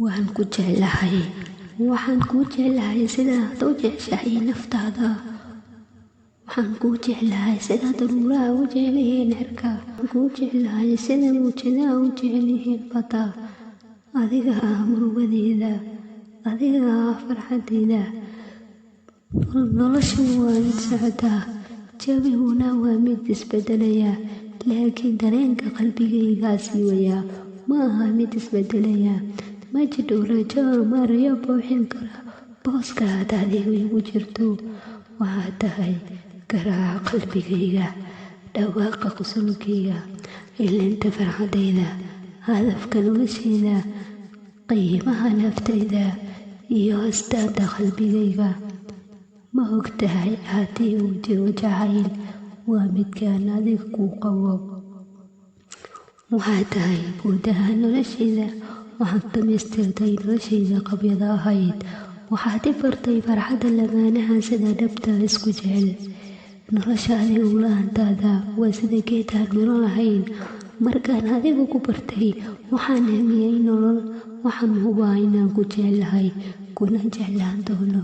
Waan ku jeclahay. Waxaan kuu jeclahay sidaad u jeceshahay naftaada. Waxaan kuu jeclahay sidaad daruuraha u jecel yihiin cirka. Waxaan kuu jeclahay sida mawjadaha u jecel yihiin badda. Adiga ah murugadeyda, adiga ah farxadeyda. Noloshu waa mid socota, jawiguna waa mid isbedelaya, laakiin dareenka qalbigayga siiwaya ma aha mid isbedelaya. Ma jiro rajo maryo buuxin kara booska aad adigu igu jirto. Waxaad tahay garaaca qalbigayga, dhawaaqa qusulkayga, ilinta farxadeyda, hadafka noloshayda, qiimaha naftayda iyo astaanta qalbigayga. Ma ogtahay haddii uu jiro jacayl, waa midkaan adiga kuu qabo. Waxaad tahay gudaha noloshayda, waxaad dhamaystirtay noloshayda qabyada ahayd. Waxaad i bartay farxadda lamaanaha sida dhabta isku jecel. Nolosha adigu la'aantaada waa sida geed aan miro lahayn. Markaan adiga ku bartay, waxaan hamiyey nolol. Waxaan hubaa inaan ku jeclahay, kuna jeclaan doono.